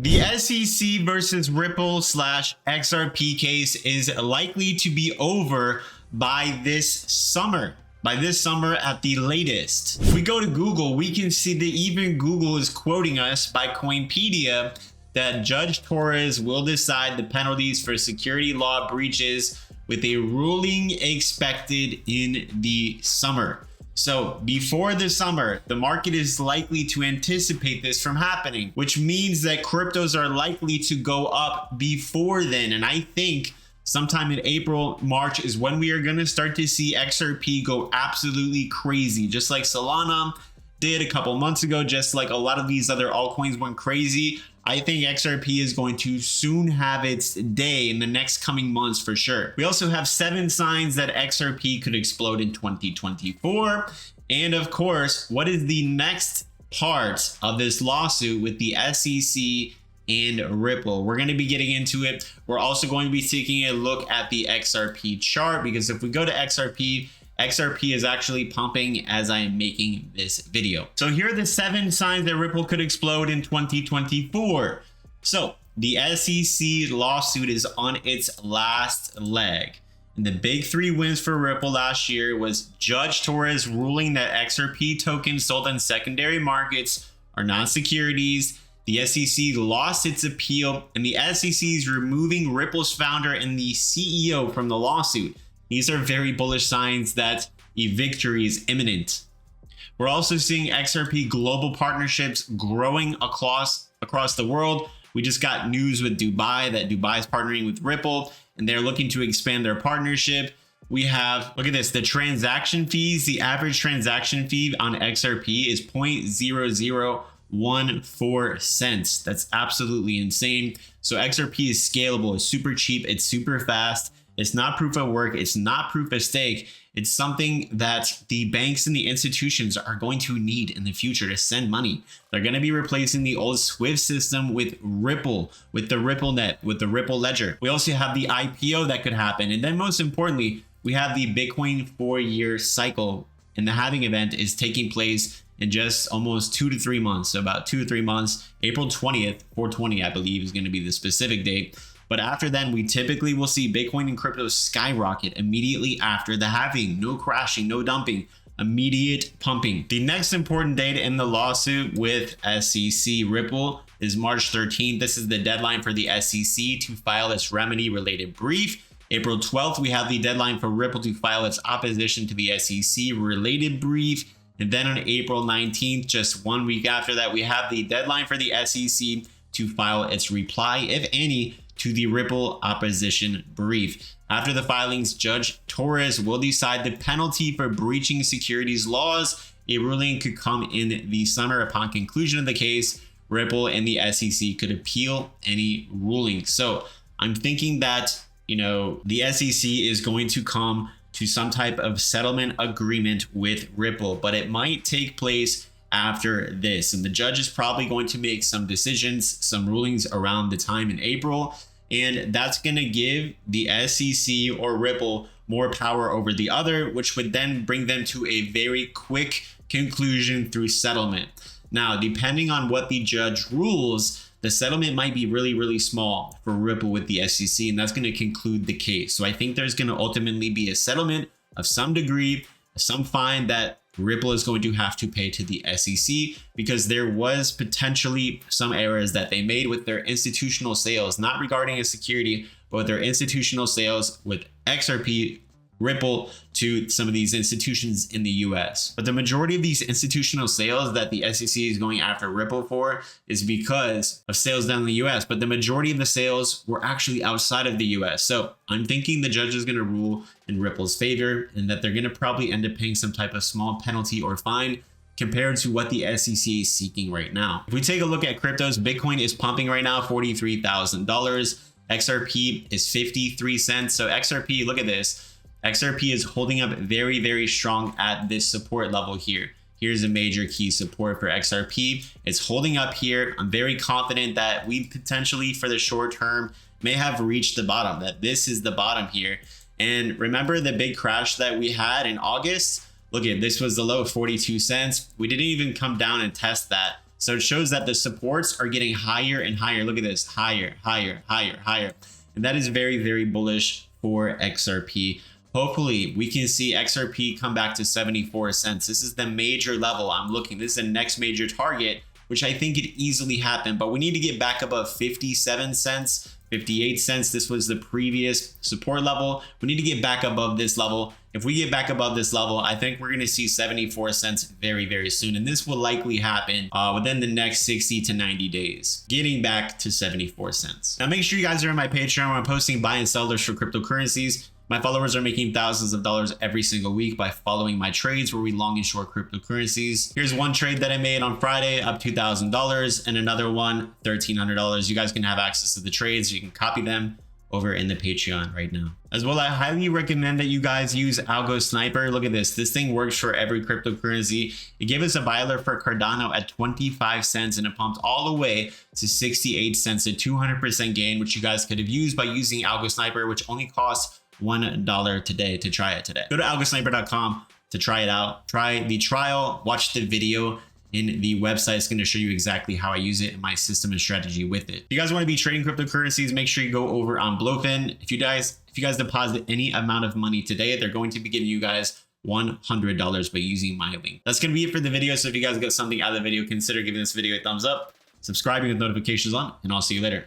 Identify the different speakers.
Speaker 1: The SEC versus Ripple slash XRP case is likely to be over by this summer. By this summer at the latest. If we go to Google, we can see that even Google is quoting us by Coinpedia that Judge Torres will decide the penalties for security law breaches with a ruling expected in the summer. So before the summer, the market is likely to anticipate this from happening, which means that cryptos are likely to go up before then. And I think sometime in April, March is when we are going to start to see XRP go absolutely crazy, just like Solana did a couple months ago, just like a lot of these other altcoins went crazy. I think XRP is going to soon have its day in the next coming months for sure. We also have 7 signs that XRP could explode in 2024. And of course, what is the next part of this lawsuit with the SEC and Ripple? We're going to be getting into it. We're also going to be taking a look at the XRP chart, because if we go to XRP is actually pumping as I am making this video. So here are the 7 signs that Ripple could explode in 2024. So the SEC lawsuit is on its last leg. And the big 3 wins for Ripple last year was Judge Torres ruling that XRP tokens sold on secondary markets are non-securities. The SEC lost its appeal, and the SEC is removing Ripple's founder and the CEO from the lawsuit. These are very bullish signs that a victory is imminent. We're also seeing XRP global partnerships growing across the world. We just got news with Dubai that Dubai is partnering with Ripple and they're looking to expand their partnership. We have, look at this, the transaction fees. The average transaction fee on XRP is 0.0014 cents. That's absolutely insane. So XRP is scalable, it's super cheap, it's super fast. It's not proof of work. It's not proof of stake. It's something that the banks and the institutions are going to need in the future to send money. They're going to be replacing the old Swift system with Ripple, with the Ripple Net, with the Ripple Ledger. We also have the IPO that could happen. And then most importantly, we have the Bitcoin 4-year cycle. And the halving event is taking place in just almost 2 to 3 months. So about 2 to 3 months. April 20th, 420, I believe, is going to be the specific date. But after then, we typically will see Bitcoin and crypto skyrocket immediately after the halving. No crashing, no dumping, immediate pumping. The next important date in the lawsuit with SEC Ripple is March 13th. This is the deadline for the SEC to file its remedy related brief. April 12th, we have the deadline for Ripple to file its opposition to the SEC related brief. And then on April 19th, just 1 week after that, we have the deadline for the SEC to file its reply, if any, to the Ripple opposition brief. After the filings, Judge Torres will decide the penalty for breaching securities laws. A ruling could come in the summer. Upon conclusion of the case, Ripple and the SEC could appeal any ruling. So I'm thinking that, the SEC is going to come to some type of settlement agreement with Ripple, but it might take place after this. And the judge is probably going to make some decisions, some rulings around the time in April. And that's going to give the SEC or Ripple more power over the other, which would then bring them to a very quick conclusion through settlement. Now, depending on what the judge rules, the settlement might be really, really small for Ripple with the SEC, and that's going to conclude the case. So I think there's going to ultimately be a settlement of some degree, some fine that Ripple is going to have to pay to the SEC, because there was potentially some errors that they made with their institutional sales, not regarding a security, but with their institutional sales with XRP, Ripple, to some of these institutions in the US. But the majority of these institutional sales that the SEC is going after Ripple for is because of sales down in the US, but the majority of the sales were actually outside of the US. So I'm thinking the judge is going to rule in Ripple's favor, and that they're going to probably end up paying some type of small penalty or fine compared to what the SEC is seeking right now. If we take a look at cryptos, Bitcoin is pumping right now $43,000. XRP is 53 cents. So XRP, look at this. XRP is holding up very, very strong at this support level here. Here's a major key support for XRP. It's holding up here. I'm very confident that we potentially, for the short term, may have reached the bottom, that this is the bottom here. And remember the big crash that we had in August? Look at this, was the low of 42 cents. We didn't even come down and test that So it shows that the supports are getting higher and higher. Look at this, higher, higher, higher, higher. And that is very, very bullish for XRP. Hopefully we can see XRP come back to 74 cents. This is the major level I'm looking. This is the next major target, which I think could easily happen, but we need to get back above 57 cents, 58 cents. This was the previous support level. We need to get back above this level. If we get back above this level, I think we're going to see 74 cents very, very soon. And this will likely happen within the next 60 to 90 days, getting back to 74 cents. Now, make sure you guys are in my Patreon where I'm posting buy and sellers for cryptocurrencies. My followers are making thousands of dollars every single week by following my trades where we long and short cryptocurrencies. Here's one trade that I made on Friday, up $2,000, and another one, $1,300. You guys can have access to the trades. You can copy them over in the Patreon right now. As well, I highly recommend that you guys use Algosniper. Look at this. This thing works for every cryptocurrency. It gave us a buy alert for Cardano at 25 cents and it pumped all the way to 68 cents, a 200% gain, which you guys could have used by using Algosniper, which only costs $1 today to try it today. Go to algosniper.com to try it out. Try the trial, watch the video in the website. It's going to show you exactly how I use it and my system and strategy with it. If you guys want to be trading cryptocurrencies, make sure you go over on Blowfin. If you guys deposit any amount of money today, they're going to be giving you guys $100 by using my link. That's going to be it for the video. So if you guys got something out of the video, consider giving this video a thumbs up, subscribing with notifications on, and I'll see you later.